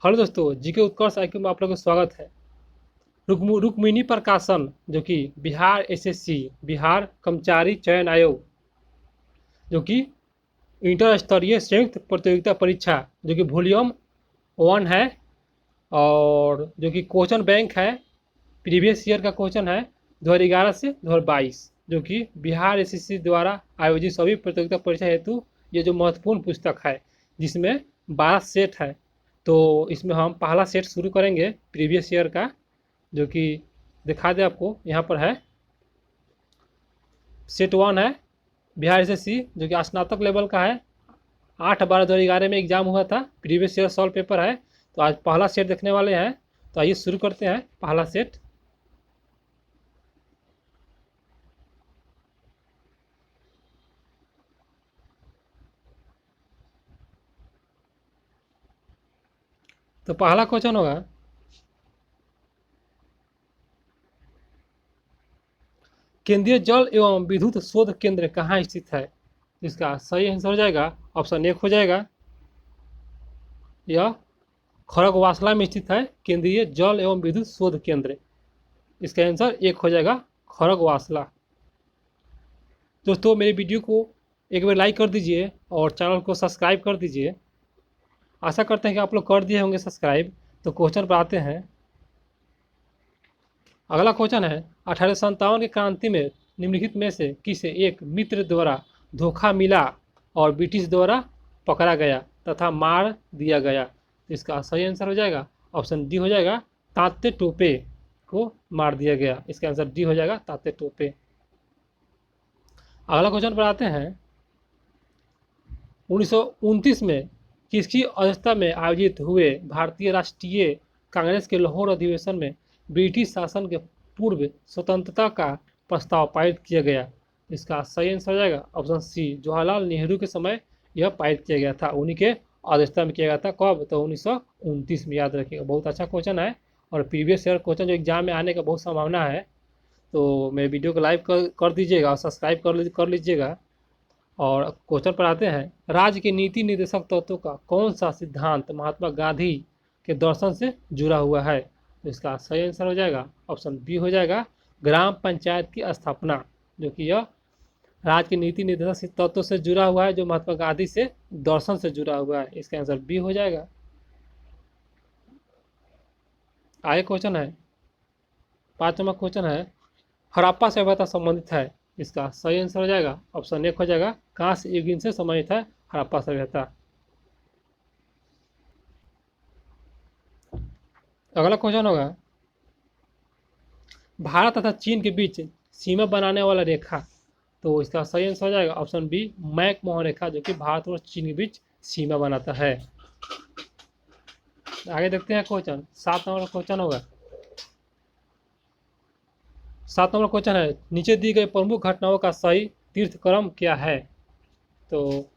Hello दोस्तों, GK उत्कर्ष IQ में आप लोगों का स्वागत है। रुक्मिणी प्रकाशन जो कि बिहार एसएससी बिहार कर्मचारी चयन आयोग जो कि इंटर स्तरीय संयुक्त प्रतियोगिता परीक्षा जो कि वॉल्यूम 1 है और जो कि क्वेश्चन बैंक है, प्रीवियस ईयर का क्वेश्चन है 2011 से 2022 जो कि बिहार एसएससी द्वारा आयोजित सभी प्रतियोगिता परीक्षा हेतु ये जो महत्वपूर्ण पुस्तक है जिसमें 12 सेट है। तो इसमें हम पहला सेट शुरू करेंगे प्रीवियस ईयर का जो कि दिखा दे आपको, यहाँ पर है सेट 1 है बिहार एसएससी जो कि स्नातक लेवल का है। 8/12/2011 में एग्जाम हुआ था, प्रीवियस ईयर सॉल्व पेपर है। तो आज पहला सेट देखने वाले हैं, तो आइए शुरू करते हैं पहला सेट। तो पहला क्वेश्चन होगा, केंद्रीय जल एवं विद्युत शोध केंद्र कहाँ स्थित है। इसका सही आंसर हो जाएगा ऑप्शन 1 हो जाएगा, यह खड़गवासला में स्थित है केंद्रीय जल एवं विद्युत शोध केंद्र। इसका आंसर 1 हो जाएगा खड़गवासला। दोस्तों मेरे वीडियो को एक बार लाइक कर दीजिए और चैनल को सब्सक्राइब कर दीजिए। आशा करते हैं कि आप लोग कर दिए होंगे सब्सक्राइब। तो क्वेश्चन पर आते हैं। अगला क्वेश्चन है, 1857 की क्रांति में निम्नलिखित में से किसे एक मित्र द्वारा धोखा मिला और ब्रिटिश द्वारा पकड़ा गया तथा मार दिया गया। इसका सही आंसर हो जाएगा ऑप्शन डी हो जाएगा, तात्या टोपे को मार दिया गया। इसका आंसर डी हो जाएगा, तात्या टोपे। अगला क्वेश्चन पर आते हैं, 1929 में किसकी अध्यक्षता में आयोजित हुए भारतीय राष्ट्रीय कांग्रेस के लाहौर अधिवेशन में ब्रिटिश शासन के पूर्व स्वतंत्रता का प्रस्ताव पारित किया गया। इसका सही आंसर हो जाएगा ऑप्शन सी, जवाहरलाल नेहरू के समय यह पारित किया गया था, उन्हीं के अध्यक्षता में किया गया था। कब? तो 1929 में, याद रखिएगा। बहुत अच्छा क्वेश्चन है और प्रीवियस ईयर क्वेश्चन जो एग्जाम में आने का बहुत संभावना है। तो मेरे वीडियो को लाइक कर दीजिएगा और सब्सक्राइब कर लीजिएगा। और क्वेश्चन पर आते हैं, राज्य के नीति निर्देशक तत्वों का कौन सा सिद्धांत महात्मा गांधी के दर्शन से जुड़ा हुआ है। तो इसका सही आंसर हो जाएगा ऑप्शन बी हो जाएगा, ग्राम पंचायत की स्थापना, जो कि यह राज्य के नीति निर्देशक तत्वों से जुड़ा हुआ है, जो महात्मा गांधी से दर्शन से जुड़ा हुआ है। इसका आंसर बी हो जाएगा। आगे क्वेश्चन है, 5 नंबर क्वेश्चन है, हड़प्पा सभ्यता संबंधित है। इसका सही आंसर हो जाएगा ऑप्शन 1 हो जाएगा, कांस्य युग से संबंधित है हड़प्पा सभ्यता। अगला क्वेश्चन होगा, भारत तथा चीन के बीच सीमा बनाने वाला रेखा। तो इसका सही आंसर हो जाएगा ऑप्शन बी, मैकमोहन रेखा, जो कि भारत और चीन के बीच सीमा बनाता है। आगे देखते हैं क्वेश्चन, 7 नंबर क्वेश्चन होगा। 7 नंबर क्वेश्चन है, नीचे दी गई प्रमुख घटनाओं का सही तीर्थक्रम क्या है। तो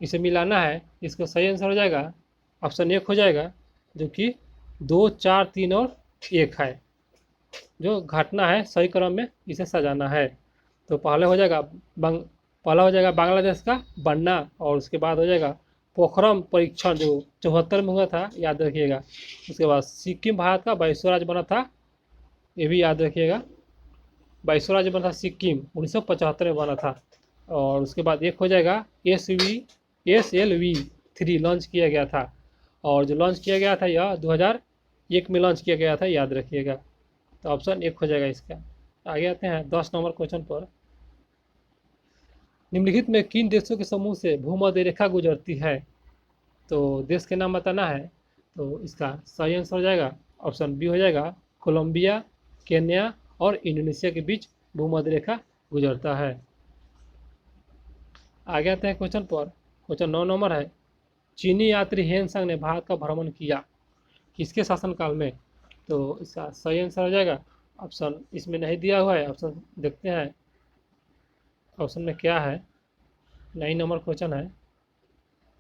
इसे मिलाना है। इसका सही आंसर हो जाएगा ऑप्शन 1 हो जाएगा, जो कि 2, 4, 3 और 1 है। जो घटना है सही क्रम में इसे सजाना है। तो पहला हो जाएगा बांग्लादेश का बनना, और उसके बाद हो जाएगा पोखरम परीक्षण जो 74 में हुआ था, याद रखिएगा। उसके बाद सिक्किम भारत का 22वां राज्य बना था, ये भी याद रखिएगा। 22वां राज्य बना था सिक्किम, 1975 में बना था। और उसके बाद एक हो जाएगा SLV3 लॉन्च किया गया था, और जो लॉन्च किया गया था यह 2001 में लॉन्च किया गया था, याद रखिएगा। तो ऑप्शन 1 हो जाएगा इसका। आगे आते हैं 10 नंबर क्वेश्चन पर, निम्नलिखित में किन देशों के समूह से भूमध्य रेखा गुजरती है। तो देश के नाम बताना है। तो इसका सही आंसर हो जाएगा ऑप्शन बी हो जाएगा, कोलंबिया, केन्या और इंडोनेशिया के बीच भूमध्य रेखा गुजरता है। आगे आते हैं क्वेश्चन पर, क्वेश्चन 9 नंबर है, चीनी यात्री हेनसांग ने भारत का भ्रमण किया, किसके शासनकाल में। तो इसका सही आंसर हो जाएगा ऑप्शन, इसमें नहीं दिया हुआ है, ऑप्शन देखते हैं ऑप्शन में क्या है। 9 नंबर क्वेश्चन है,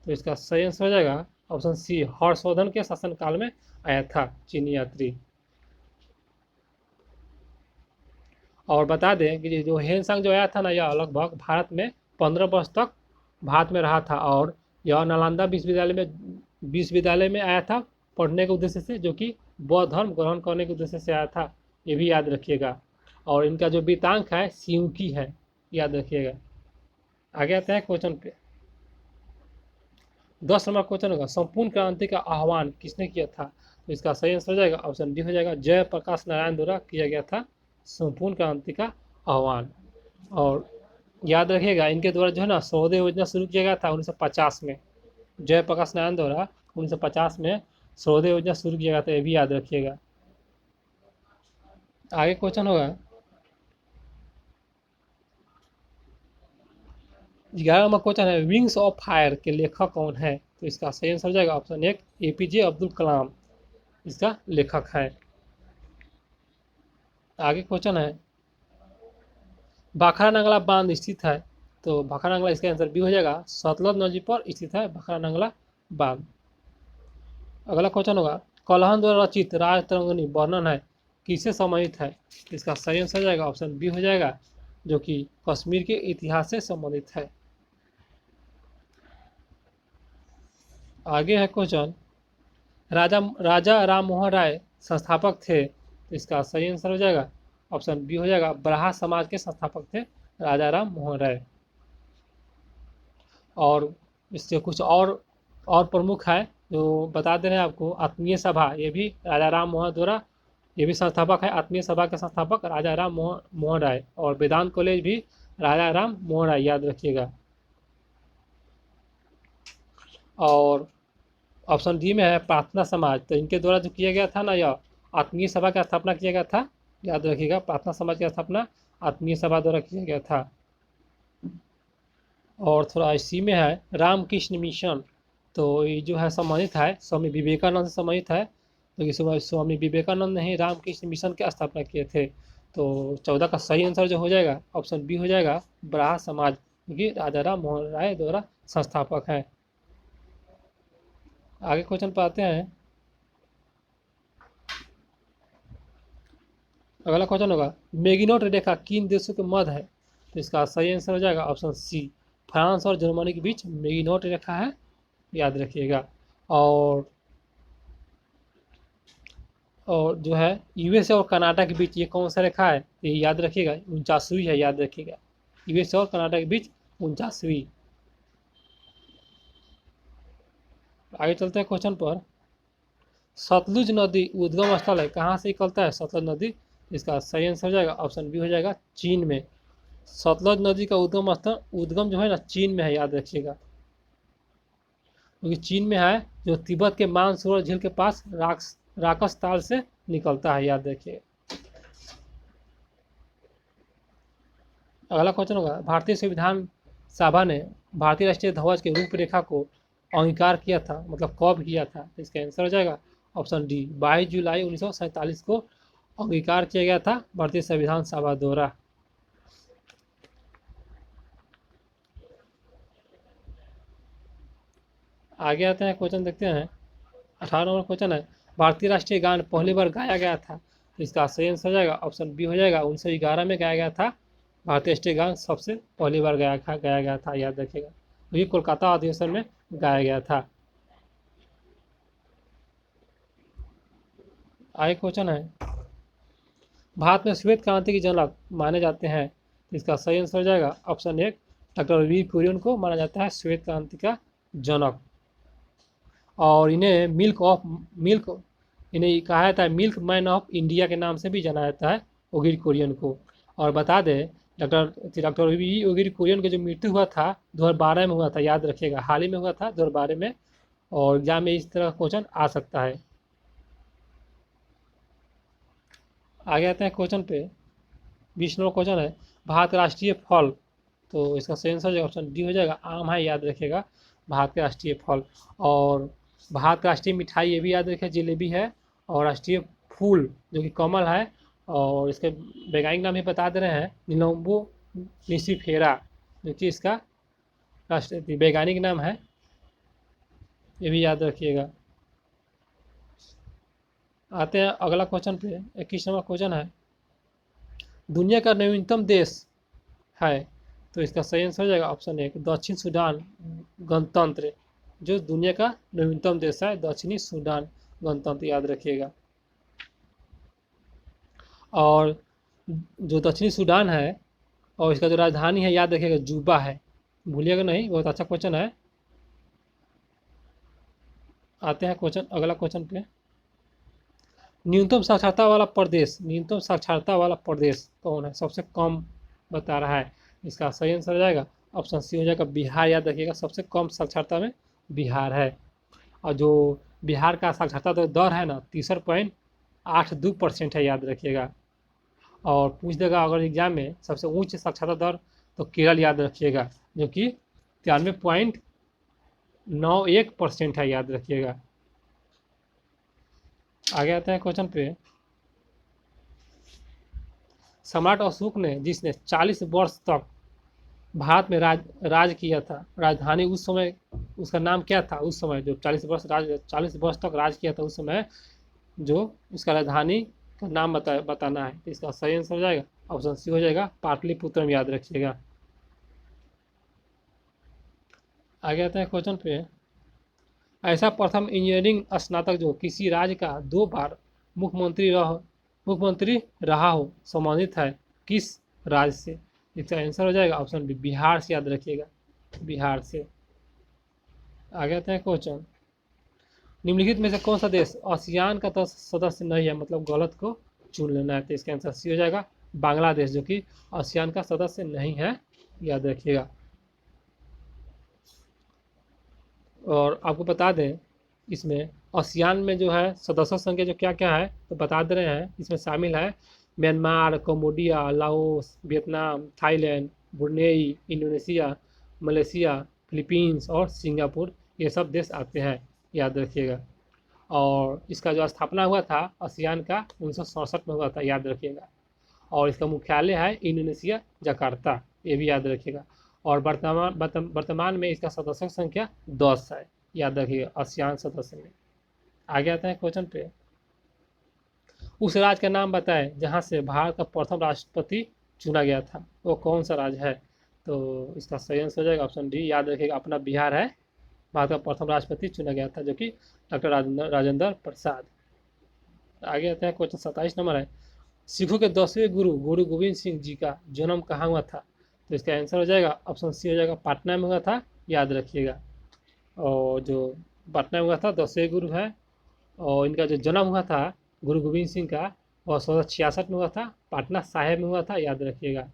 तो इसका सही आंसर हो जाएगा ऑप्शन सी, हर्षवर्धन के शासनकाल में आया था चीनी यात्री। और बता दें कि जो हेनसांग जो आया था ना, यह लगभग भारत में 15 वर्ष तक भारत में रहा था, और यह नालंदा विश्वविद्यालय में आया था पढ़ने के उद्देश्य से, जो कि बौद्ध धर्म ग्रहण करने के उद्देश्य से आया था, ये भी याद रखिएगा। और इनका जो बीतांक है सिंकी है, याद रखिएगा। आगे आते हैं क्वेश्चन पे। 10 नंबर क्वेश्चन होगा, संपूर्ण क्रांति का आह्वान किसने किया था? तो इसका सही आंसर हो जाएगा ऑप्शन डी हो जाएगा, जयप्रकाश नारायण द्वारा किया गया था संपूर्ण क्रांति का आह्वान। और याद रखिएगा इनके द्वारा जो है ना सर्वोदय योजना शुरू किया गया था 1950 में। जयप्रकाश नारायण द्वारा 1950 में सर्वोदय योजना शुरू किया गया था, ये भी याद रखिएगा। आगे क्वेश्चन होगा 11 नंबर क्वेश्चन है, विंग्स ऑफ फायर के लेखक कौन है? तो इसका सही आंसर हो जाएगा ऑप्शन एक, एपीजे अब्दुल कलाम इसका लेखक है। आगे क्वेश्चन है, भाखरा नंगला बांध स्थित है? तो भाखरा नंगला इसका आंसर बी हो जाएगा, सतलज नदी पर स्थित है भाखरा नंगला बांध। अगला क्वेश्चन होगा, कलहन द्वारा रचित राज तरंगिणी वर्णन है किससे संबंधित है? इसका सही आंसर हो जाएगा ऑप्शन बी हो जाएगा, जो कि कश्मीर के इतिहास से संबंधित है। आगे है क्वेश्चन, राजा राम मोहन राय संस्थापक थे? तो इसका सही आंसर हो जाएगा ऑप्शन बी हो जाएगा, ब्राह्मण समाज के संस्थापक थे राजा राम मोहन राय। और इससे कुछ और प्रमुख है जो बता दे रहे हैं आपको, आत्मीय सभा, ये भी राजा राम मोहन द्वारा, ये भी संस्थापक है, आत्मीय सभा के संस्थापक राजा राम मोहन राय। और वेदांत कॉलेज भी राजा राम मोहन राय, याद रखिएगा। और ऑप्शन डी में है प्रार्थना समाज, तो इनके द्वारा जो किया गया था ना, यह आत्मीय सभा की स्थापना किया गया था, याद रखिएगा। प्रार्थना समाज की स्थापना आत्मीय सभा द्वारा किया गया था। और थोड़ा इसी में है रामकृष्ण मिशन, तो ये जो है संबंधित है स्वामी विवेकानंद से संबंधित है, तो ये स्वामी विवेकानंद ने ही रामकृष्ण मिशन की स्थापना किए थे। तो 14 का सही आंसर जो हो जाएगा ऑप्शन बी हो जाएगा, ब्राह्मण समाज, क्योंकि राजा राम मोहन राय द्वारा संस्थापक है। आगे क्वेश्चन पर आते हैं। अगला क्वेश्चन होगा, मैगिनोट रेखा किन देशों के मध्य है? तो इसका सही आंसर हो जाएगा ऑप्शन सी, फ्रांस और जर्मनी के बीच मैगिनोट रेखा है, याद रखिएगा। और जो है यूएसए और कनाडा के बीच ये कौन सा रेखा है? ये याद रखिएगा 49वीं है, याद रखिएगा। यूएसए और कनाडा के बीच 49वीं। आगे चलते हैं क्वेश्चन पर। सतलुज नदी उद्गम स्थल है, कहाँ से निकलता है सतलुज नदी? इसका सही आंसर हो जाएगा ऑप्शन बी हो जाएगा, चीन में। सतलुज नदी का उद्गम जो है ना चीन में है, याद रखिएगा। क्योंकि चीन में है, जो तिब्बत के मानसरोवर झील के पास राकस ताल से निकलता है, याद रखिए। अगला क्वेश्चन होगा, भारतीय संविधान सभा ने भारतीय राष्ट्रीय ध्वज के रूपरेखा को अंगीकार किया था, मतलब कब किया था? तो इसका आंसर हो जाएगा ऑप्शन डी, 22 जुलाई 1947 को अंगीकार किया गया था भारतीय संविधान सभा द्वारा। आगे आते हैं, क्वेश्चन देखते हैं। 18 नंबर क्वेश्चन है, भारतीय राष्ट्रीय गान पहली बार गाया गया था? तो इसका सही आंसर हो जाएगा ऑप्शन बी हो जाएगा, 1911 में गाया गया था भारतीय राष्ट्रीय गान, सबसे पहली बार गाया गया था, याद रखिएगा। ये कोलकाता अधिवेशन में गाया गया था। आगे क्वेश्चन है, भारत में श्वेत क्रांति की जनक माने जाते हैं? तो इसका सही आंसर हो जाएगा ऑप्शन एक, डॉक्टर वी कुरियन को माना जाता है श्वेत क्रांति का जनक। और इन्हें इन्हें कहा जाता है मिल्क मैन ऑफ इंडिया के नाम से भी जाना जाता है ओगिर कुरियन को। और बता दें, डॉक्टर वी ओगिर कुरियन की जो मृत्यु हुआ था 2012 में हुआ था, याद रखिएगा, हाल ही में हुआ था 2012 में। और एग्जाम में इस तरह क्वेश्चन आ सकता है। आगे आते हैं क्वेश्चन पे। 20 नंबर क्वेश्चन है, भारत का राष्ट्रीय फल? तो इसका सही आंसर ऑप्शन डी हो जाएगा, आम है, याद रखिएगा, भारत का राष्ट्रीय फल। और भारत का राष्ट्रीय मिठाई ये भी याद रखिए, जलेबी है। और राष्ट्रीय फूल जो कि कमल है, और इसके वैज्ञानिक नाम ही बता दे रहे हैं, निलोम्बो निसिफेरा, जो कि इसका राष्ट्रीय वैज्ञानिक नाम है, ये भी याद रखिएगा। आते हैं अगला क्वेश्चन पे। 21 नंबर क्वेश्चन है, दुनिया का नवीनतम देश है? तो इसका सही आंसर हो जाएगा ऑप्शन एक, दक्षिण सूडान गणतंत्र, जो दुनिया का नवीनतम देश है दक्षिणी सूडान गणतंत्र, याद रखिएगा। और जो दक्षिणी सूडान है और इसका जो राजधानी है याद रखिएगा जूबा है, भूलिएगा नहीं, बहुत अच्छा क्वेश्चन है। आते हैं क्वेश्चन, अगला क्वेश्चन पे। न्यूनतम साक्षरता वाला प्रदेश, न्यूनतम साक्षरता वाला प्रदेश कौन है, सबसे कम बता रहा है। इसका सही आंसर हो जाएगा ऑप्शन सी हो जाएगा बिहार, याद रखिएगा सबसे कम साक्षरता में बिहार है। और जो बिहार का साक्षरता दर है ना 63.82% है, याद रखिएगा। और पूछ देगा अगर एग्जाम में सबसे उच्च साक्षरता दर, तो केरल याद रखिएगा, जो कि 93.91% है, याद रखिएगा। आगे आते हैं क्वेश्चन पे। सम्राट अशोक ने जिसने 40 वर्ष तक भारत में राज किया था, राजधानी उस समय उसका नाम क्या था, उस समय जो 40 वर्ष तक राज किया था उस समय जो उसका राजधानी का नाम बताना है। तो इसका सही आंसर हो जाएगा ऑप्शन सी हो जाएगा पाटलिपुत्रम, याद रखिएगा। आगे आते हैं क्वेश्चन पे। ऐसा प्रथम इंजीनियरिंग स्नातक जो किसी राज्य का 2 बार मुख्यमंत्री रहा हो सम्मानित है, किस राज्य से। इसका आंसर हो जाएगा ऑप्शन बी बिहार से, याद रखिएगा बिहार से। आगे आते हैं क्वेश्चन। निम्नलिखित में से कौन सा देश आसियान का सदस्य नहीं है, मतलब गलत को चुन लेना है। तो इसका आंसर सी हो जाएगा बांग्लादेश, जो कि आसियान का सदस्य नहीं है, याद रखिएगा। और आपको बता दें इसमें आसियान में जो है सदस्य संख्या जो क्या क्या है तो बता दे रहे हैं। इसमें शामिल है Myanmar, Cambodia, Laos, Vietnam, Thailand, Brunei, Indonesia, Malaysia, Philippines और सिंगापुर, ये सब देश आते हैं, याद रखिएगा। और इसका जो स्थापना हुआ था आसियान का 1967 में हुआ था, याद रखिएगा। और इसका मुख्यालय है इंडोनेशिया जकार्ता, ये भी याद रखिएगा। और वर्तमान में इसका सदस्य संख्या 10 है, याद रखिएगा आसियान सदस्य में। आगे आते हैं क्वेश्चन पे। उस राज्य का नाम बताएं जहां से भारत का प्रथम राष्ट्रपति चुना गया था, वो कौन सा राज्य है। तो इसका सही आंसर हो जाएगा ऑप्शन डी, याद रखिएगा अपना बिहार है, भारत का प्रथम राष्ट्रपति चुना गया था, जो कि डॉक्टर राजेंद्र प्रसाद। आगे आते हैं क्वेश्चन 27 नंबर है। सिखों के 10वें गुरु गुरु गोविंद सिंह जी का जन्म कहाँ हुआ था। तो इसका आंसर हो जाएगा ऑप्शन सी हो जाएगा पटना में हुआ था, याद रखिएगा। और जो पटना में हुआ था 10वें गुरु है। और इनका जो जन्म हुआ था गुरु गोविंद सिंह का वह 1666 में हुआ था, पटना साहिब में हुआ था, याद रखिएगा।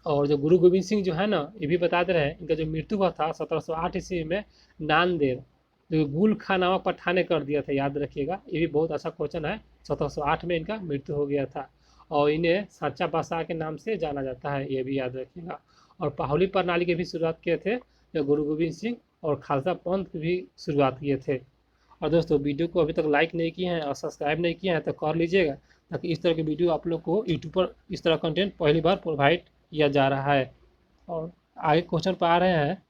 और जो गुरु गोविंद सिंह जो है ना ये भी बता दे रहे हैं, इनका जो मृत्यु हुआ था 1708 ईस्वी में नांदेड़, जो गुल खां नामक पठान ने कर दिया था, याद रखिएगा। ये भी बहुत अच्छा क्वेश्चन है। 1708 में इनका मृत्यु हो गया था और इन्हें सच्चा बादशाह के नाम से जाना जाता है, ये भी याद रखिएगा। और पाहुली प्रणाली की भी शुरुआत किए थे जो गुरु गोविंद सिंह, और खालसा पंथ की भी शुरुआत किए थे। और दोस्तों वीडियो को अभी तक लाइक नहीं किए हैं और सब्सक्राइब नहीं किए हैं तो कर लीजिएगा, ताकि इस तरह की वीडियो आप लोग को यूट्यूब पर इस तरह कंटेंट पहली बार प्रोवाइड किया जा रहा है। और आगे क्वेश्चन पर आ रहे हैं।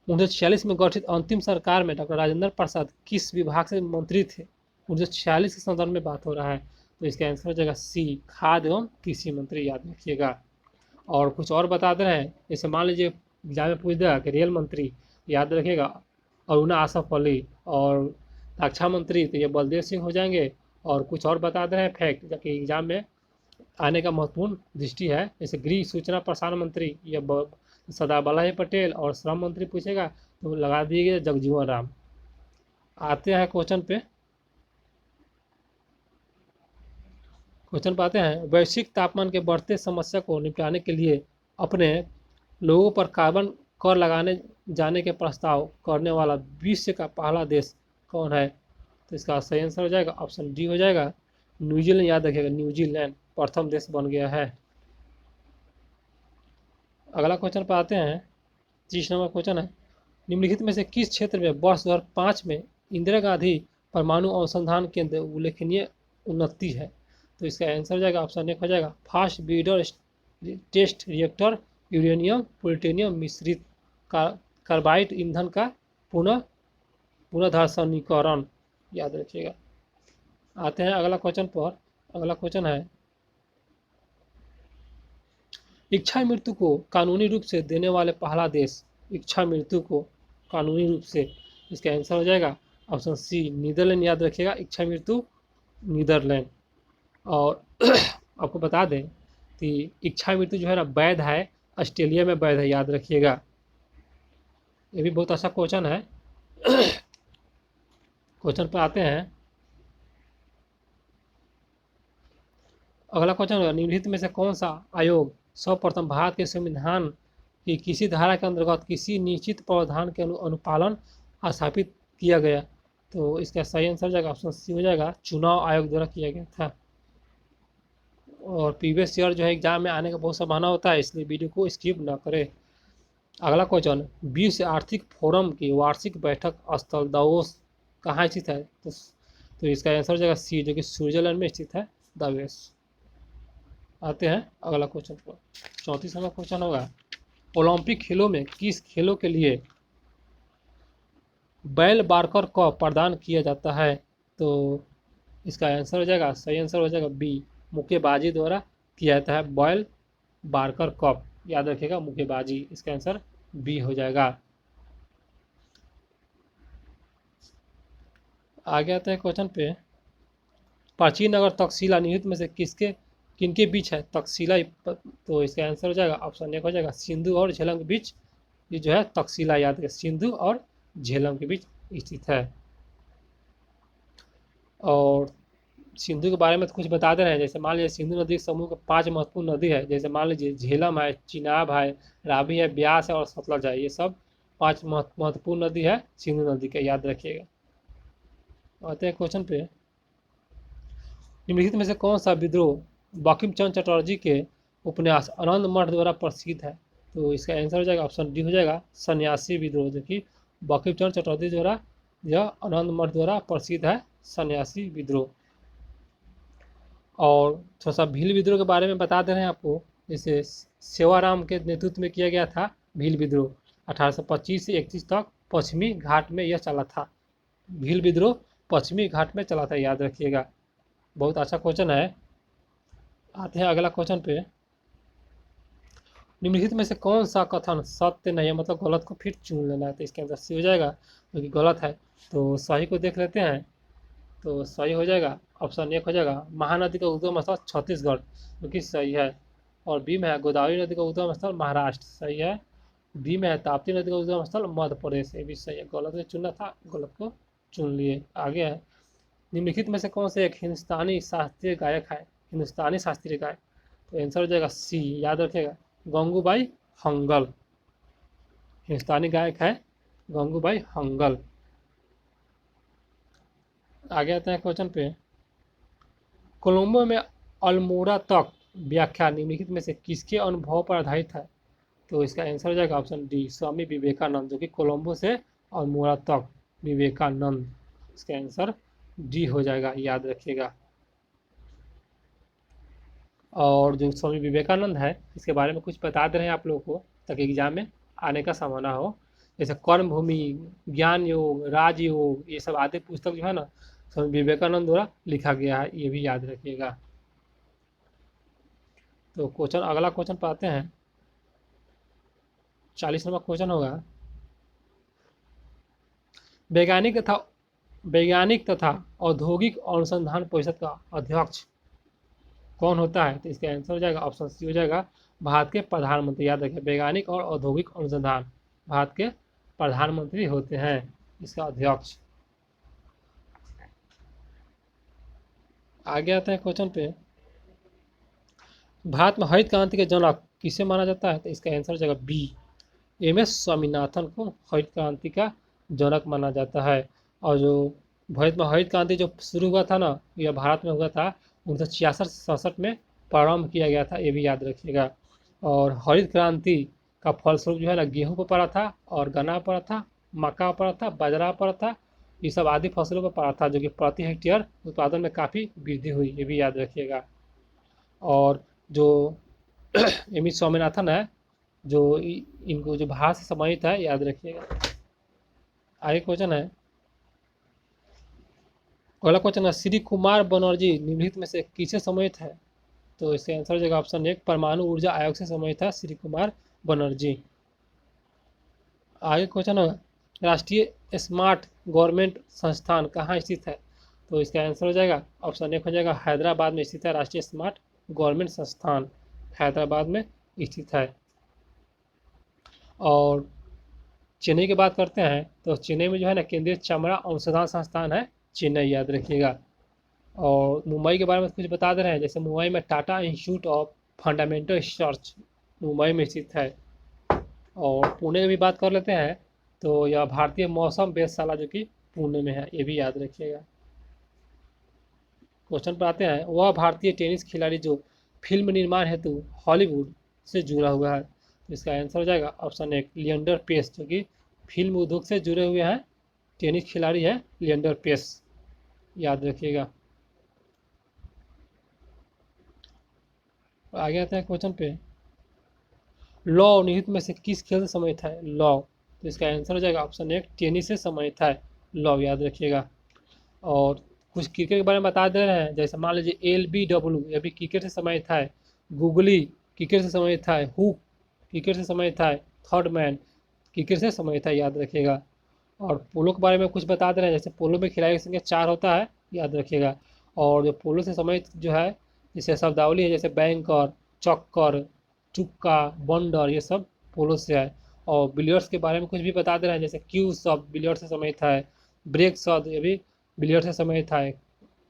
1946 में गठित अंतिम सरकार में डॉक्टर राजेंद्र प्रसाद किस विभाग से मंत्री थे। 1946 के संदर्भ में बात हो रहा है, तो इसका आंसर हो जाएगा सी खाद्य एवं कृषि मंत्री, याद रखिएगा। और कुछ और बता दे रहे हैं, जैसे मान लीजिए एग्जाम में पूछ देगा कि रेल मंत्री, याद रखिएगा अरुणा आसफ अली। और रक्षा मंत्री तो ये बलदेव सिंह हो जाएंगे। और कुछ और बता दे रहे हैं फैक्ट जो कि एग्जाम में आने का महत्वपूर्ण दृष्टि है, जैसे गृह सूचना प्रसारण मंत्री या सरदार वल्लभ भाई पटेल। और श्रम मंत्री पूछेगा तो लगा दिए जगजीवन राम। आते हैं क्वेश्चन पे। क्वेश्चन पाते हैं। वैश्विक तापमान के बढ़ते समस्या को निपटाने के लिए अपने लोगों पर कार्बन कर लगाने जाने के प्रस्ताव करने वाला विश्व का पहला देश कौन है। तो इसका सही आंसर हो जाएगा ऑप्शन डी हो जाएगा न्यूजीलैंड, याद रखिएगा न्यूजीलैंड प्रथम देश बन गया है। अगला क्वेश्चन पर आते हैं। 30 नंबर क्वेश्चन है। निम्नलिखित में से किस क्षेत्र में वर्ष 2005 में इंदिरा गांधी परमाणु अनुसंधान केंद्र उल्लेखनीय उन्नति है। तो इसका आंसर हो जाएगा ऑप्शन एक हो जाएगा fast breeder test reactor uranium plutonium मिश्रित कार्बाइड ईंधन का पुनर्धारणीकरण, याद रखिएगा। आते हैं अगला क्वेश्चन पर। अगला क्वेश्चन है। इच्छा मृत्यु को कानूनी रूप से देने वाले पहला देश, इच्छा मृत्यु को कानूनी रूप से इसका आंसर हो जाएगा ऑप्शन सी नीदरलैंड। याद रखिएगा, इच्छा मृत्यु नीदरलैंड। और आपको बता दें कि इच्छा मृत्यु जो है ना वैध है, ऑस्ट्रेलिया में वैध है, याद रखिएगा। ये भी बहुत अच्छा क्वेश्चन है। क्वेश्चन पर आते हैं। अगला क्वेश्चन होगा, निम्नलिखित में से कौन सा आयोग सर्वप्रथम भारत के संविधान की किसी धारा के अंतर्गत किसी निश्चित प्रावधान के अनुपालन स्थापित किया गया? तो इसका सही आंसर हो जाएगा ऑप्शन सी हो जाएगा, चुनाव आयोग द्वारा किया गया था। और प्रीवियस ईयर जो है एग्जाम में आने का बहुत संभावना होता है, इसलिए वीडियो को स्किप ना करें। अगला क्वेश्चन, विश्व आर्थिक फोरम की वार्षिक बैठक स्थल दावोस कहाँ स्थित है? तो इसका आंसर हो जाएगा सी, जो कि स्विट्जरलैंड में स्थित है, दावोस। आते हैं अगला क्वेश्चन पर। 34वां क्वेश्चन होगा, ओलंपिक खेलों में किस खेलों के लिए बैल बार्कर को प्रदान किया जाता है? तो इसका आंसर हो जाएगा, सही आंसर हो जाएगा बी, मुक्केबाजी द्वारा किया जाता है बैल बार्कर कप। याद रखिएगा, मुक्केबाजी। इसका आंसर बी हो जाएगा। आगे आते हैं क्वेश्चन पे, प्राचीन नगर तक्षशिला निहित में से किनके बीच है तक्षशिला? तो इसका आंसर हो जाएगा ऑप्शन ए हो जाएगा, सिंधु और झेलम के बीच ये जो है तक्षशिला, याद रखिए, सिंधु और झेलम के बीच स्थित है। और सिंधु के बारे में तो कुछ बता दे रहे हैं, जैसे मान लीजिए सिंधु नदी के समूह के 5 महत्वपूर्ण नदी है, जैसे मान लीजिए झेलम है, चिनाब है, रावी है, ब्यास है और सतलज है। ये सब 5 महत्वपूर्ण नदी है सिंधु नदी के, याद रखिएगा। आते हैं क्वेश्चन पे, निम्नलिखित में से कौन सा विद्रोह बंकिम चंद्र चटर्जी के उपन्यास आनंद मठ द्वारा प्रसिद्ध है? तो इसका आंसर हो जाएगा ऑप्शन डी हो जाएगा, सन्यासी विद्रोह, जो कि बंकिम चंद्र चटर्जी द्वारा यह आनंद मठ द्वारा प्रसिद्ध है, सन्यासी विद्रोह। और थोड़ा सा भील विद्रोह के बारे में बता दे रहे हैं आपको, जैसे सेवाराम के नेतृत्व में किया गया था भील विद्रोह, 1825 से 31 तक पश्चिमी घाट में यह चला था। भील विद्रोह पश्चिमी घाट में चला था, याद रखिएगा। बहुत अच्छा क्वेश्चन है। आते हैं अगला क्वेश्चन पे, निम्नलिखित में से कौन सा कथन सत्य नहीं है, मतलब गलत को फिर चुन लेना है? तो इसके अंदर सी हो जाएगा, क्योंकि गलत है। तो सही को देख लेते हैं। तो सही हो जाएगा ऑप्शन एक हो जाएगा, महानदी का उद्गम स्थल छत्तीसगढ़, जो कि सही है। और बी में है गोदावरी नदी का उद्गम स्थल महाराष्ट्र, सही है। बी में है ताप्ती नदी का उद्गम स्थल मध्य प्रदेश, ये भी सही है। गलत को चुनना था, गलत को चुन लिए। आगे है, निम्नलिखित में से कौन से एक हिंदुस्तानी शास्त्रीय गायक है? हिंदुस्तानी शास्त्रीय गायक, तो आंसर हो जाएगा सी, याद रखिएगा, गंगूबाई हंगल। हिंदुस्तानी गायक है गंगूबाई हंगल। आगे आते हैं क्वेश्चन पे, कोलंबो में अल्मोड़ा तक व्याख्या निम्नलिखित में से किसके अनुभव पर आधारित है? तो इसका आंसर हो जाएगा ऑप्शन डी, स्वामी विवेकानंद, जो कि कोलंबो से अल्मोड़ा तक, विवेकानंद। इसका आंसर डी हो जाएगा, याद रखिएगा। और जो स्वामी विवेकानंद है, इसके बारे में कुछ बता दे रहे हैं आप लोगों को, ताकि एग्जाम में आने का संभावना हो। जैसे कर्म भूमि, ज्ञान योग, राजयोग, ये सब आदि पुस्तक जो है ना स्वामी विवेकानंद द्वारा लिखा गया है, ये भी याद रखिएगा। तो क्वेश्चन, अगला क्वेश्चन पर आते हैं। 40 नंबर क्वेश्चन होगा, वैज्ञानिक तथा औद्योगिक अनुसंधान परिषद का अध्यक्ष कौन होता है? तो इसका आंसर हो जाएगा ऑप्शन सी हो जाएगा, भारत के प्रधानमंत्री। याद रखिए, वैज्ञानिक और औद्योगिक अनुसंधान भारत के प्रधानमंत्री होते हैं, इसका अध्यक्ष। आगे आते हैं क्वेश्चन पे, भारत में हरित क्रांति के जनक किसे माना जाता है? तो इसका आंसर हो जाएगा बी, एम.एस. स्वामीनाथन को हरित क्रांति का जनक माना जाता है। और जो भारत में हरित क्रांति जो शुरू हुआ था ना, यह भारत में हुआ था 1966 में प्रारंभ किया गया था, ये भी याद रखिएगा। और हरित क्रांति का फलस्वरूप जो है ना, गेहूं पर पड़ा था, और गन्ना पर पड़ा था, मक्का पर पड़ा था, बाजरा पर पड़ा था, ये सब आदि फसलों पर पड़ा था, जो कि प्रति हेक्टेयर उत्पादन में काफ़ी वृद्धि हुई, ये भी याद रखिएगा। और जो एम एस स्वामीनाथन है, जो इनको जो भारत से सम्मानित है, याद रखिएगा। आगे क्वेश्चन है, अगला क्वेश्चन है, श्री कुमार बनर्जी निम्नलिखित में से किसे सम्मानित है? तो इसका आंसर हो जाएगा ऑप्शन एक, परमाणु ऊर्जा आयोग से सम्मानित है श्री कुमार बनर्जी। आगे क्वेश्चन है, राष्ट्रीय स्मार्ट गवर्नमेंट संस्थान कहाँ स्थित है? तो इसका आंसर हो जाएगा ऑप्शन एक हो जाएगा हैदराबाद में स्थित है राष्ट्रीय स्मार्ट गवर्नमेंट संस्थान, हैदराबाद में स्थित है। और चेन्नई की बात करते हैं तो चेन्नई में जो है ना केंद्रीय चमड़ा अनुसंधान संस्थान है, चेन्नई याद रखिएगा। और मुंबई के बारे में कुछ बता दे रहे हैं, जैसे मुंबई में Tata institute of fundamental research Mumbai में स्थित है। और पुणे की भी बात कर लेते हैं तो यह भारतीय मौसम वेधशाला जो कि पुणे में है, ये भी याद रखिएगा। क्वेश्चन पर आते हैं, वह भारतीय टेनिस खिलाड़ी जो फिल्म निर्माण हेतु हॉलीवुड से जुड़ा हुआ है, तो इसका आंसर हो जाएगा ऑप्शन एक लिएंडर पेस, जो कि फिल्म उद्योग से जुड़े हुए हैं टेनिस खिलाड़ी है लिएंडर पेस, याद रखिएगा। आगे आते हैं क्वेश्चन पे, लौ निहित में से किस खेल से संबंधित है? लौ, तो इसका आंसर हो जाएगा ऑप्शन एक टेनिस से संबंधित है लौ, याद रखिएगा। और कुछ क्रिकेट के बारे में बता दे रहे हैं, जैसे मान लीजिए LBW ये भी क्रिकेट से संबंधित है, गूगली क्रिकेट से संबंधित है, हुक क्रिकेट से संबंधित है, थर्ड मैन क्रिकेट से संबंधित है, याद रखिएगा। और पोलो के बारे में कुछ बता दे रहे हैं, जैसे पोलो में खिलाड़ी की संख्या 4 होता है, याद रखिएगा। और जो पोलो से संबंधित जो है जैसे शब्दावली है, जैसे बैंकर, चक्कर, चुक्का, बंडर, ये सब पोलो से है। और बिलियर्ड्स के बारे में कुछ भी बता दे रहे हैं, जैसे क्यू शब्द बिलियर्ड से संबंधित है, ब्रेक शब्द ये भी बिलियर्ड से संबंधित है,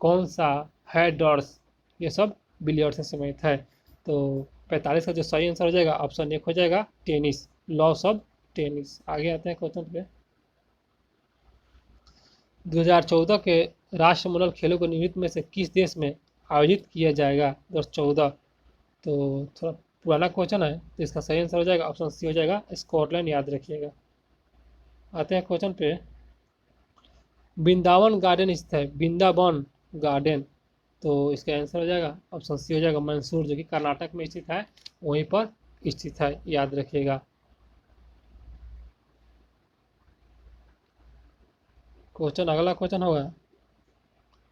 कौन सा, हेडर्स, ये सब बिलियर्ड से संबंधित है। तो 45 का जो सही आंसर हो जाएगा ऑप्शन एक हो जाएगा टेनिस, लॉस ऑफ टेनिस। आगे आते हैं क्वेश्चन पे, 2014 के राष्ट्रमंडल खेलों को निम्नलिखित में से किस देश में आयोजित किया जाएगा? 2014, तो थोड़ा पुराना क्वेश्चन है, तो इसका सही आंसर हो जाएगा ऑप्शन सी हो जाएगा स्कॉटलैंड, याद रखिएगा। आते हैं क्वेश्चन पे, वृंदावन गार्डन स्थित है, वृंदावन गार्डन, तो इसका आंसर हो जाएगा ऑप्शन सी हो जाएगा मैसूर, जो कि कर्नाटक में स्थित है, वहीं पर स्थित है, याद रखिएगा। क्वेश्चन अगला क्वेश्चन होगा,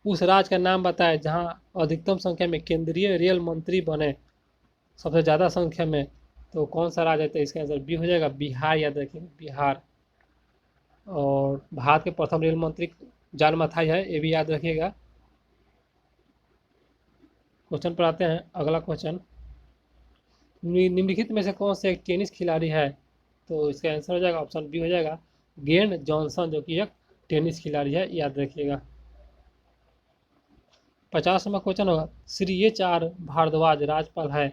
उस राज्य का नाम बताएं जहां अधिकतम संख्या में केंद्रीय रेल मंत्री बने, सबसे ज़्यादा संख्या में, तो कौन सा राज्य है? तो इसका आंसर बी हो जाएगा बिहार, याद रखिएगा बिहार। और भारत के प्रथम रेल मंत्री जॉन मथाई है, ये भी याद रखिएगा। क्वेश्चन पर आते हैं, अगला क्वेश्चन, निम्नलिखित में से कौन से एक टेनिस खिलाड़ी है? तो इसका आंसर हो जाएगा ऑप्शन बी हो जाएगा गेन जॉनसन, जो कि एक टेनिस खिलाड़ी है, याद रखिएगा। 50 नंबर क्वेश्चन होगा, श्री HR भारद्वाज राज्यपाल है,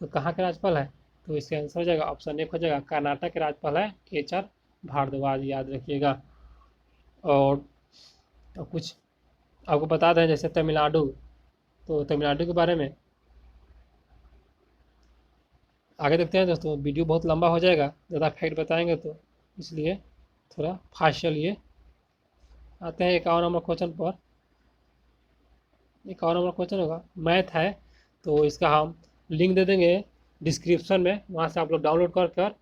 तो कहाँ के राज्यपाल है? तो इसका आंसर हो जाएगा ऑप्शन एक हो जाएगा कर्नाटक के राज्यपाल है HR भारद्वाज, याद रखिएगा। और कुछ आपको बता दें, जैसे तमिलनाडु, तो तमिलनाडु के बारे में आगे देखते हैं दोस्तों, वीडियो बहुत लंबा हो जाएगा ज़्यादा फैक्ट बताएंगे तो, इसलिए थोड़ा फास्ट चलिए। आते हैं 51 नंबर क्वेश्चन पर, 51 नंबर क्वेश्चन होगा, मैथ है, तो इसका हम लिंक दे देंगे डिस्क्रिप्शन में, वहाँ से आप लोग डाउनलोड कर कर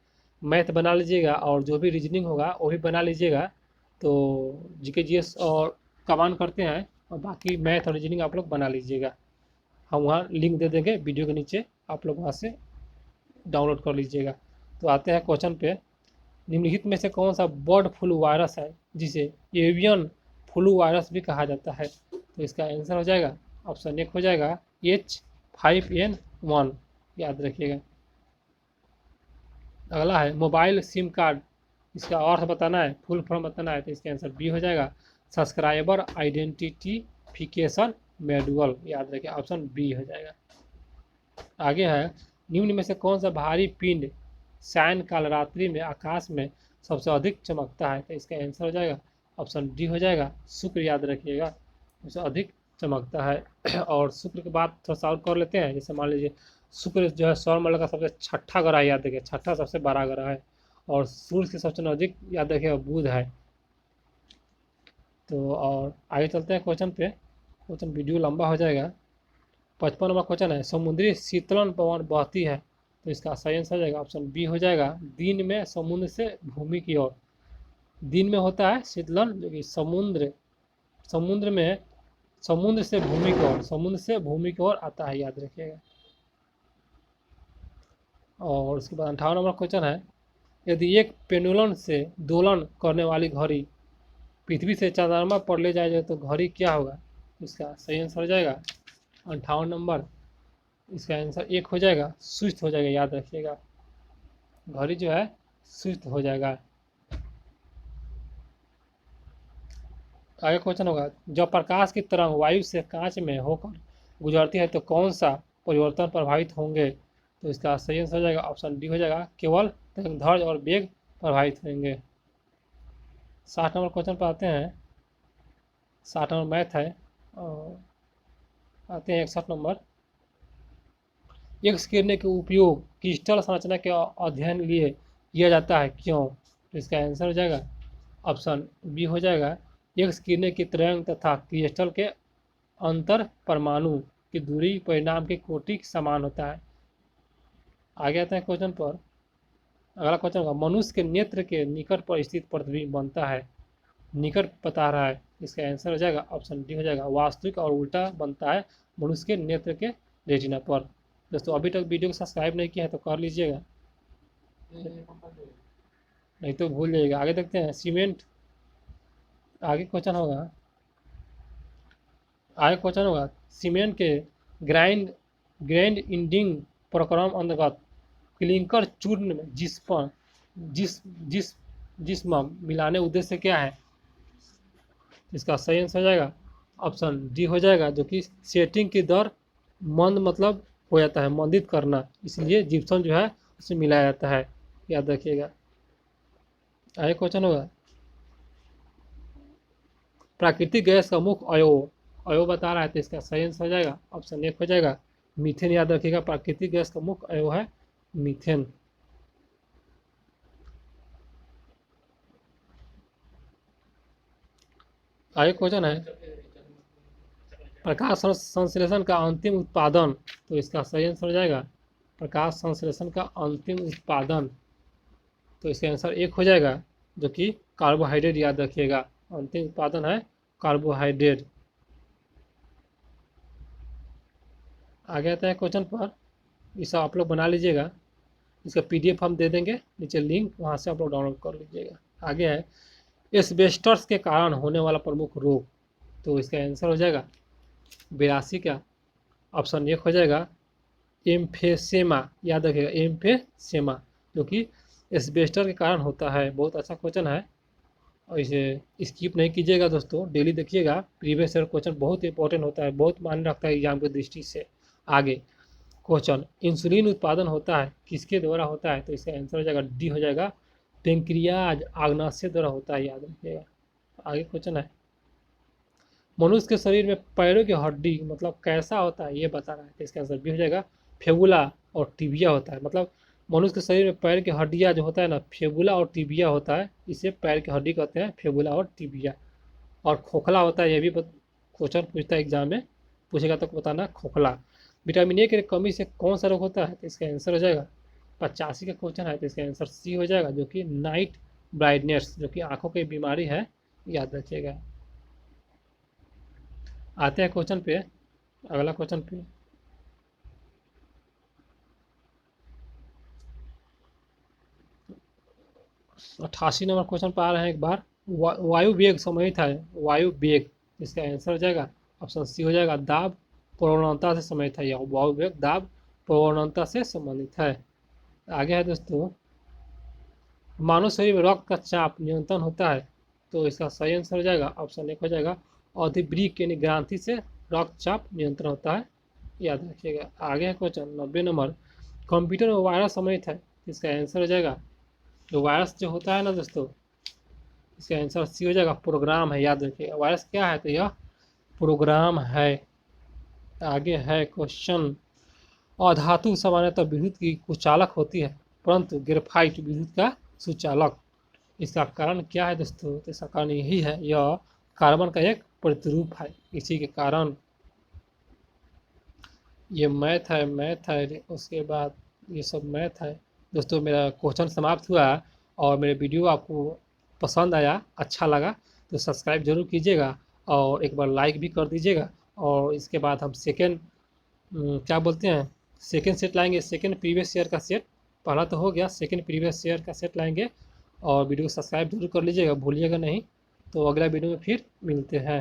मैथ बना लीजिएगा, और जो भी रीजनिंग होगा वो भी बना लीजिएगा। तो GK GS और कमान करते हैं, और बाकी मैथ और रीजनिंग आप लोग बना लीजिएगा, हम वहाँ लिंक दे देंगे वीडियो के नीचे, आप लोग वहाँ से डाउनलोड कर लीजिएगा। तो आते हैं क्वेश्चन पे, निम्नलिखित में से कौन सा बर्ड फ्लू वायरस है जिसे एवियन फ्लू वायरस भी कहा जाता है? तो इसका आंसर हो जाएगा ऑप्शन एक हो जाएगा H5N1, याद रखिएगा। अगला है मोबाइल सिम कार्ड, इसका अर्थ बताना है, फुल फॉर्म बताना है, तो इसका आंसर बी हो जाएगा सब्सक्राइबर आइडेंटिफिकेशन मॉड्यूल, याद रखिए ऑप्शन बी हो जाएगा। आगे है, निम्न में से कौन सा भारी पिंड सायन काल रात्रि में आकाश में सबसे अधिक चमकता है? तो इसका आंसर हो जाएगा ऑप्शन डी हो जाएगा शुक्र, याद रखिएगा, सबसे अधिक चमकता है। और शुक्र के बाद थोड़ा सा और कर लेते हैं, जैसे मान लीजिए शुक्र जो है सौरमंडल का सबसे छठा ग्रह है, याद रखिए छठा सबसे बड़ा ग्रह है। और सूर्य के सबसे नजदीक याद रखिएगा बुध है। तो और आगे चलते हैं क्वेश्चन पे, क्वेश्चन वीडियो लंबा हो जाएगा। 55 नंबर क्वेश्चन है, समुद्री शीतलन पवन बहती है, तो इसका सही आंसर हो जाएगा ऑप्शन बी हो जाएगा दिन में समुद्र से भूमि की ओर, दिन में होता है शीतलन, जो कि समुद्र में समुद्र से भूमि की ओर, समुद्र से भूमि की ओर आता है, याद रखिएगा। और उसके बाद 58 नंबर क्वेश्चन है, यदि एक पेंडुलम से दोलन करने वाली घड़ी पृथ्वी से चंद्रमा पर ले जाया जाए तो घड़ी क्या होगा? इसका सही आंसर हो जाएगा 58 नंबर। इसका आंसर एक हो जाएगा, सुस्त हो जाएगा, याद रखिएगा। घड़ी जो है सुस्त हो जाएगा। आगे क्वेश्चन होगा, जब प्रकाश की तरंग वायु से कांच में होकर गुजरती है तो कौन सा परिवर्तन प्रभावित होंगे? तो इसका सही आंसर हो जाएगा ऑप्शन डी हो जाएगा, केवल तरंगदैर्घ्य और वेग प्रभावित होंगे। 60 नंबर क्वेश्चन पर आते हैं। 60 नंबर मैथ है और आते हैं 61 नंबर। एक्स किरणें के उपयोग क्रिस्टल संरचना के अध्ययन लिए किया जाता है, क्यों? तो इसका आंसर हो जाएगा ऑप्शन बी हो जाएगा, एक्स किरणें की तरंग तथा क्रिस्टल के अंतर परमाणु की दूरी परिणाम की कोटि के समान होता है। आगे आते हैं क्वेश्चन पर। अगला क्वेश्चन होगा, मनुष्य के नेत्र के निकट पर स्थित प्रतिबिंब बनता है, निकट बता रहा है। इसका आंसर हो जाएगा ऑप्शन डी हो जाएगा, वास्तविक और उल्टा बनता है मनुष्य के नेत्र के रेटिना पर। दोस्तों अभी तक वीडियो को सब्सक्राइब नहीं किया है तो कर लीजिएगा, नहीं तो भूल जाइएगा। आगे देखते हैं सीमेंट। आगे क्वेश्चन होगा सीमेंट के ग्राइंड ग्रैंड इंडिंग प्रक्रम अंतर्गत क्लिंकर चूर्ण में जिस्म मिलाने उद्देश्य क्या है? इसका सही आंसर हो जाएगा ऑप्शन डी हो जाएगा, जो कि सेटिंग की दर मंद मतलब हो जाता है, मंदित करना, इसलिए जिप्सम जो है उसे मिलाया जाता है, याद रखिएगा। आगे क्वेश्चन होगा, प्राकृतिक गैस का मुख्य अयव बता रहा है, तो इसका सही आंसर हो जाएगा ऑप्शन एक हो जाएगा मीथेन, याद रखिएगा। प्राकृतिक गैस का मुख्य अयव है मीथेन। आगे क्वेश्चन है, प्रकाश संश्लेषण का अंतिम उत्पादन, तो इसका सही आंसर हो जाएगा प्रकाश संश्लेषण का अंतिम उत्पादन, तो इसका आंसर एक हो जाएगा, जो कि कार्बोहाइड्रेट, याद रखिएगा। अंतिम उत्पादन है कार्बोहाइड्रेट। आगे आता है क्वेश्चन पर, इसे आप लोग बना लीजिएगा, इसका पीडीएफ हम दे देंगे नीचे लिंक, वहाँ से आप लोग डाउनलोड कर लीजिएगा। आगे है एस्बेस्टस के कारण होने वाला प्रमुख रोग, तो इसका आंसर हो जाएगा 82 का ऑप्शन एक हो जाएगा एम्फेसेमा, याद रखिएगा एम्फेसेमा, जो कि एस्बेस्टर के कारण होता है। बहुत अच्छा क्वेश्चन है और इसे स्किप नहीं कीजिएगा दोस्तों, डेली देखिएगा। प्रीवियस ईयर क्वेश्चन बहुत इंपॉर्टेंट होता है, बहुत मायने रखता है एग्जाम की दृष्टि से। आगे क्वेश्चन, इंसुलिन उत्पादन होता है किसके द्वारा होता है? तो इसका आंसर हो जाएगा डी हो जाएगा, पेंक्रियाज आग्नाशय द्वारा होता है, याद रखिएगा। आगे क्वेश्चन है, मनुष्य के शरीर में पैरों की हड्डी मतलब कैसा होता है ये बता रहा है, तो इसका आंसर बी हो जाएगा, फेबुला और टिबिया होता है। मतलब मनुष्य के शरीर में पैर की हड्डियाँ जो होता है ना, फेबुला और टिबिया होता है, इसे पैर की हड्डी कहते हैं, फेबुला और टिबिया। और खोखला होता है, ये भी क्वेश्चन पूछता है एग्जाम में, पूछेगा तो बताना खोखला। विटामिन ए की कमी से कौन सा रोग होता है? तो इसका आंसर हो जाएगा 85 का क्वेश्चन है, तो इसका आंसर सी हो जाएगा, जो कि नाइट ब्राइटनेस, जो कि आंखों की बीमारी है, याद रखिएगा। आते हैं क्वेश्चन पे, अगला क्वेश्चन पे। 88 नंबर क्वेश्चन पर आ रहे हैं एक बार। वायु वेग समाहित है, वायु वेग, इसका आंसर हो जाएगा ऑप्शन सी हो जाएगा, दाब प्रवणता से समाहित है, यह वायु वेग दाब प्रवणता से संबंधित है। आगे है दोस्तों, मानव शरीर में रक्त का चाप नियंत्रण होता है, तो इसका सही आंसर हो जाएगा ऑप्शन एक हो जाएगा, अधिवृक्क यानी ग्रंथि से रक्तचाप नियंत्रण होता है, याद रखिएगा। आगे है क्वेश्चन 90 नंबर, कंप्यूटर में वायरस सम्मिलित है, इसका आंसर हो जाएगा, जो वायरस जो होता है ना दोस्तों, इसका आंसर सी हो जाएगा, प्रोग्राम है, याद रखिएगा। वायरस क्या है? तो यह प्रोग्राम है। आगे है क्वेश्चन, अधातु सामान्यतः विद्युत की कुचालक होती है, परंतु ग्रेफाइट विद्युत का सुचालक, इसका कारण क्या है दोस्तों? तो इसका कारण यही है, यह कार्बन का एक प्रतिरूप है, इसी के कारण। ये मैथ है, उसके बाद ये सब मैथ है दोस्तों। मेरा क्वेश्चन समाप्त हुआ और मेरे वीडियो आपको पसंद आया, अच्छा लगा तो सब्सक्राइब जरूर कीजिएगा और एक बार लाइक भी कर दीजिएगा। और इसके बाद हम सेकेंड क्या बोलते हैं, सेकेंड सेट लाएंगे, सेकेंड प्रीवियस ईयर का सेट पहला तो हो गया, सेकंड प्रीवियस ईयर का सेट लाएंगे। और वीडियो को सब्सक्राइब जरूर कर लीजिएगा, भूलिएगा नहीं। तो अगला वीडियो में फिर मिलते हैं।